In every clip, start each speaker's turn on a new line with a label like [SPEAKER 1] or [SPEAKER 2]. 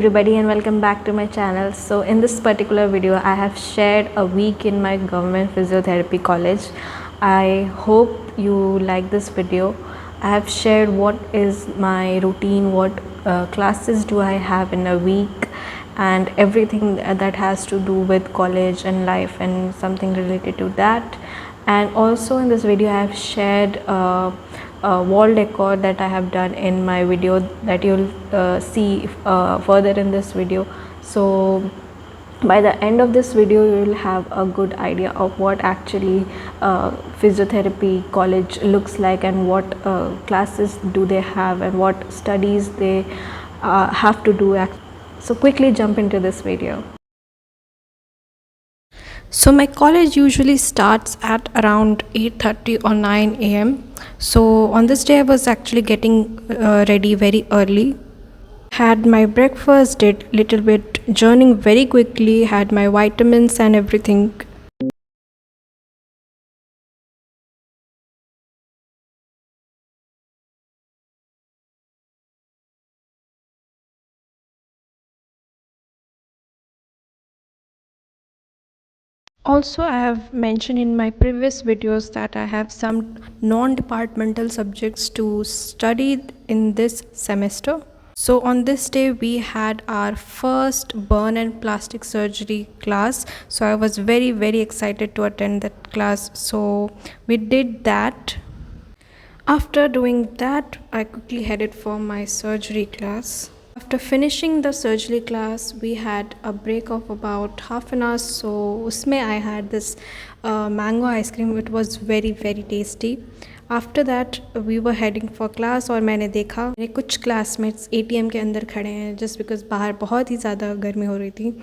[SPEAKER 1] everybody and welcome back to my channel. So in this particular video I have shared a week in my government physiotherapy college. I hope you like this video. I have shared what is my routine, what classes do I have in a week, and everything that has to do with college and life and something related to that. And also in this video I have shared wall decor that I have done in my video that you'll see further in this video. So by the end of this video you will have a good idea of what actually physiotherapy college looks like and what classes do they have and what studies they have to do. So quickly jump into this video. So my college usually starts at around 8:30 or 9 a.m. So on this day I was actually getting ready very early. Had my breakfast, did little bit journaling very quickly, had my vitamins and everything. Also, I have mentioned in my previous videos that I have some non-departmental subjects to study in this semester. So on this day we had our first burn and plastic surgery class. So I was very excited to attend that class. So we did that. After doing that, I quickly headed for my surgery class. After finishing the surgery class, we had a break of about half an hour. So usme I had this mango ice cream. It was very tasty. After that, we were heading for class और मैंने देखा मेरे कुछ classmates ATM के अंदर खड़े हैं just because बाहर बहुत ही ज़्यादा गर्मी हो रही थी.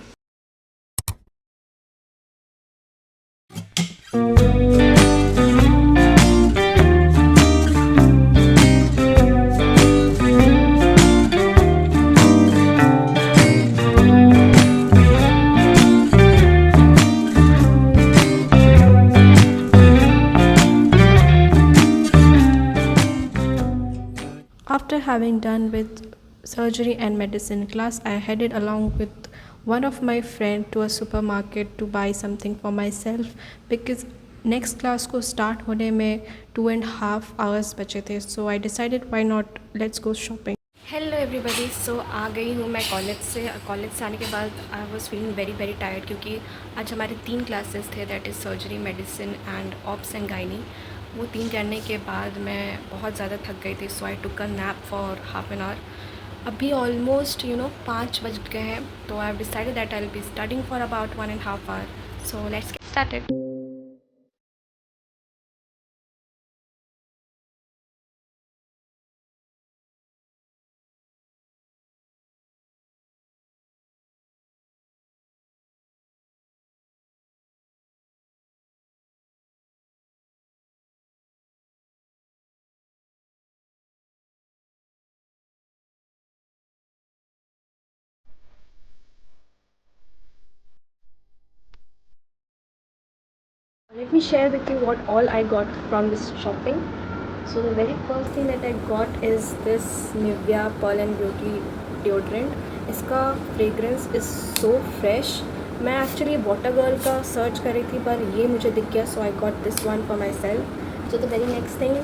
[SPEAKER 1] After having done with surgery and medicine class, I headed along with one of my friend to a supermarket to buy something for myself because next class को start होने में 2.5 hours बचे थे. So I decided why not, let's go shopping. Hello everybody. So आ गई हूँ मैं college से आने के बाद I was feeling very tired क्योंकि आज हमारे 3 क्लासेस थे, that is surgery, medicine and ops and gynae. वो 3 करने के बाद मैं बहुत ज़्यादा थक गई थी. So I took a nap for half an hour. अभी ऑलमोस्ट 5 बज गए हैं. तो I have decided that I will be studying for about 1.5 hour. So let's get started. Let me share with you what all I got from this shopping. So the very first thing that I got is this Nivea Pearl and Beauty deodorant. इसका fragrance is so fresh. मैं actually water girl का search कर रही थी पर ये मुझे दिख गया, so I got this one for myself. So the very next thing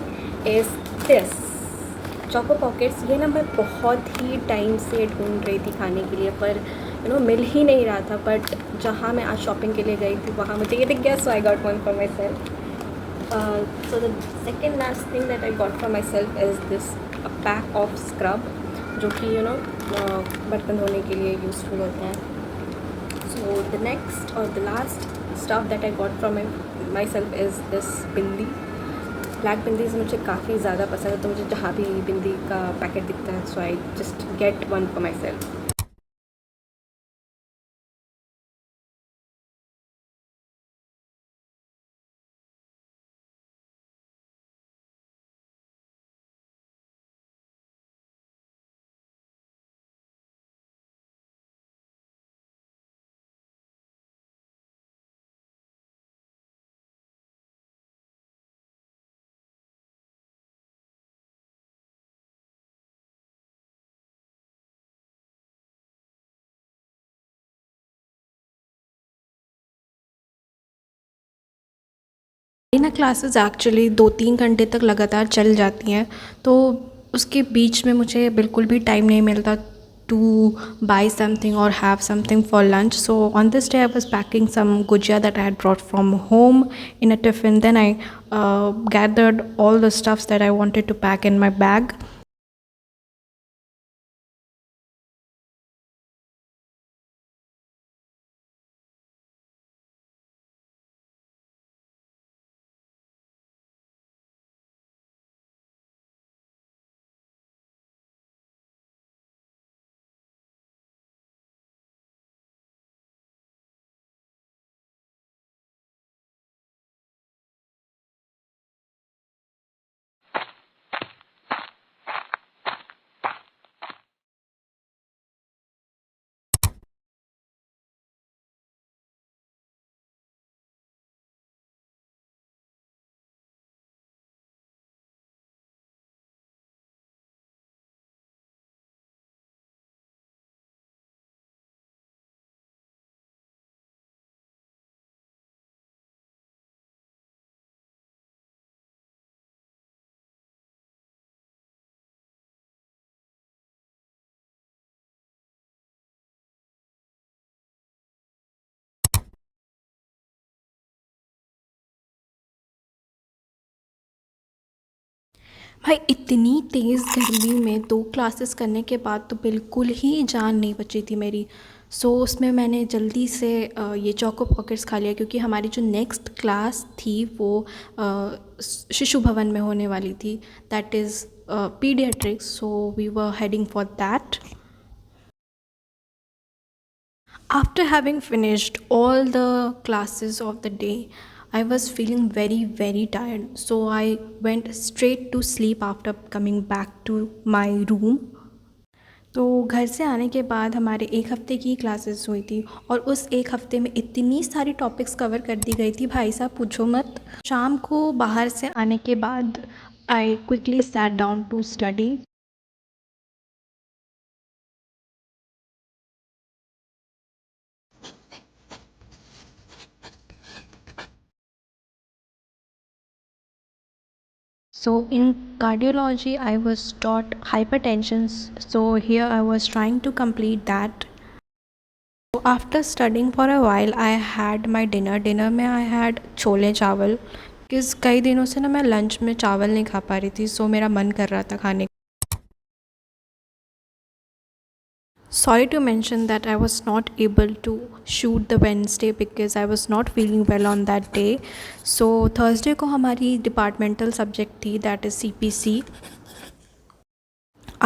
[SPEAKER 1] is this choco pockets. ये ना मैं बहुत ही टाइम से ढूंढ रही थी खाने के लिए पर मिल ही नहीं रहा था. बट जहाँ मैं आज शॉपिंग के लिए गई थी वहाँ मुझे ये दिख गया, so I got one for myself. So the second last thing that I got for myself is this a pack of scrub जो कि बर्तन धोने के लिए यूज़फुल होते हैं. So the next or the last stuff that I got from myself is this bindi. Black bindis मुझे काफ़ी ज़्यादा पसंद है, तो मुझे जहाँ भी बिंदी का पैकेट दिखता है so I just get one for myself. ये ना क्लासेस एक्चुअली 2-3 घंटे तक लगातार चल जाती हैं, तो उसके बीच में मुझे बिल्कुल भी टाइम नहीं मिलता to buy something or have something for lunch. So on this day I was packing some gujia that I had brought from home in a tiffin. Then I gathered all the stuffs that I wanted to pack in my bag. भाई इतनी तेज़ गर्मी में 2 classes करने के बाद तो बिल्कुल ही जान नहीं बची थी मेरी। सो उसमें मैंने जल्दी से ये चोको पॉकेट्स खा लिया, क्योंकि हमारी जो नेक्स्ट क्लास थी वो शिशु भवन में होने वाली थी, that is paediatrics. So we were heading for that. After having finished all the classes of the day, I was feeling very, very tired. So I went straight to sleep after coming back to my room. तो घर से आने के बाद हमारे 1 हफ़्ते की classes हुई थी, और उस 1 हफ़्ते में इतनी सारी टॉपिक्स कवर कर दी गई थी भाई साहब पूछो मत. शाम को बाहर से आने के बाद I quickly sat down to study. So in cardiology, I was taught hypertension. So here I was trying to complete that. So after studying for a while, I had my dinner. Dinner में I had chole चावल, because कई दिनों से ना मैं lunch में चावल नहीं खा पा रही थी, सो मेरा मन कर रहा था खाने. Sorry to mention that I was not able to shoot the Wednesday because I was not feeling well on that day. So Thursday को हमारी departmental subject थी, that is CPC.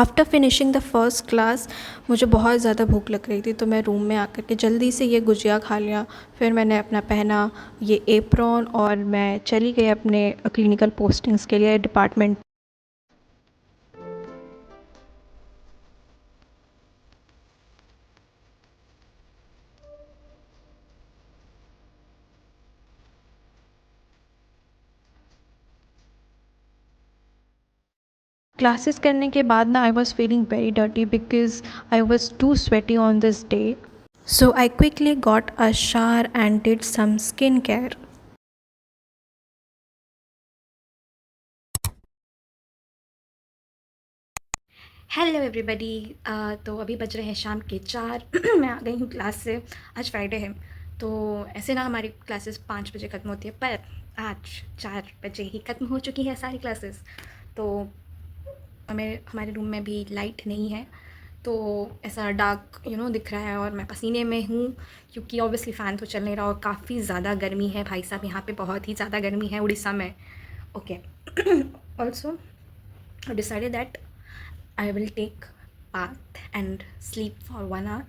[SPEAKER 1] After finishing the first class मुझे बहुत ज़्यादा भूख लग रही थी, तो मैं रूम में आकर के जल्दी से ये गुजिया खा लिया. फिर मैंने अपना पहना ये एप्रॉन और मैं चली गई अपने क्लिनिकल पोस्टिंग्स के लिए डिपार्टमेंट. क्लासेस करने के बाद ना I was feeling very dirty because I was too sweaty on this day. So I quickly got a shower and did some skin care. Hello everybody. तो अभी बज रहे हैं शाम के 4. मैं आ गई हूँ क्लास से. आज फ्राइडे है, तो ऐसे ना हमारी क्लासेस 5 बजे ख़त्म होती है, पर आज 4 बजे ही ख़त्म हो चुकी है सारी क्लासेस. तो हमारे रूम में भी लाइट नहीं है, तो ऐसा डार्क दिख रहा है, और मैं पसीने में हूँ क्योंकि ऑब्वियसली फ़ैन तो चल नहीं रहा, और काफ़ी ज़्यादा गर्मी है भाई साहब. यहाँ पे बहुत ही ज़्यादा गर्मी है उड़ीसा में. Okay. Also decided that I will take bath and sleep for 1 hour,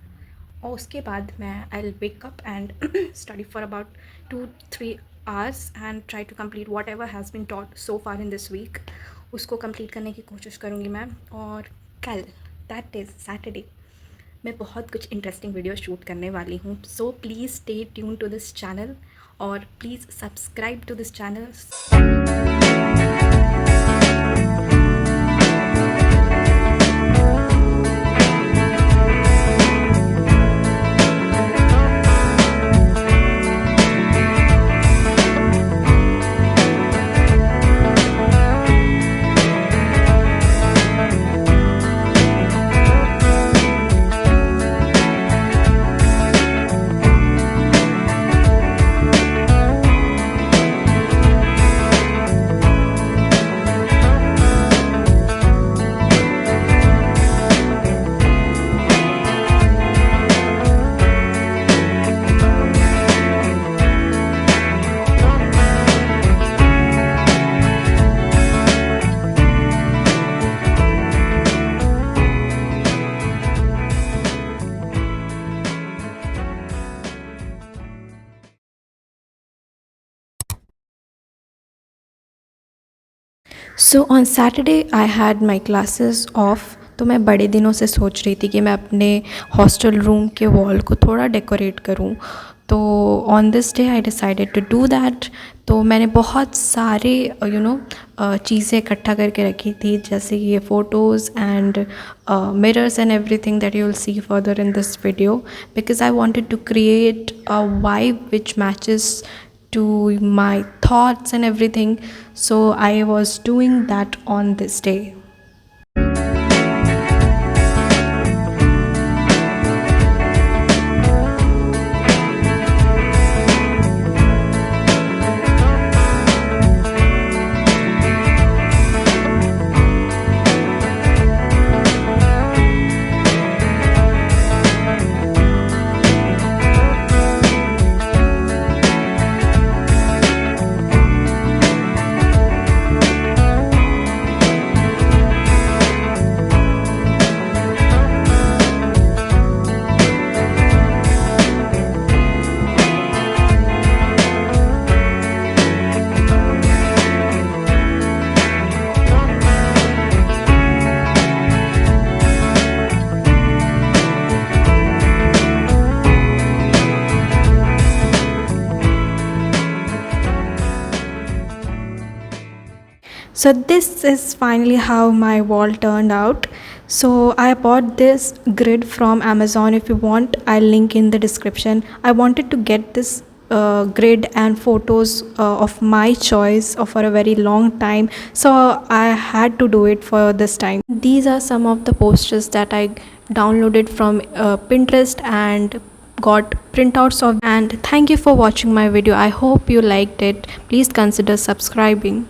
[SPEAKER 1] और उसके बाद मैं I will wake up and study for about 2-3 hours and try to complete whatever has been taught so far in this week. उसको complete करने की कोशिश करूँगी मैं. और कल, दैट इज़ सैटरडे, मैं बहुत कुछ इंटरेस्टिंग वीडियो शूट करने वाली हूँ. So please stay tune to this channel, और please subscribe to this channel. So on Saturday I had my classes off, तो मैं बड़े दिनों से सोच रही थी कि मैं अपने हॉस्टल रूम के वॉल को थोड़ा डेकोरेट करूं। तो on this day I decided to do that. तो मैंने बहुत सारे चीज़ें इकट्ठा करके रखी थी, जैसे ये photos and mirrors and everything that you will see further in this video, because I wanted to create a vibe which matches to my thoughts and everything. So I was doing that on this day. So this is finally how my wall turned out. So I bought this grid from Amazon. If you want, I'll link in the description. I wanted to get this grid and photos of my choice for a very long time, so I had to do it for this time. These are some of the posters that I downloaded from Pinterest and got printouts of. And thank you for watching my video. I hope you liked it. Please consider subscribing.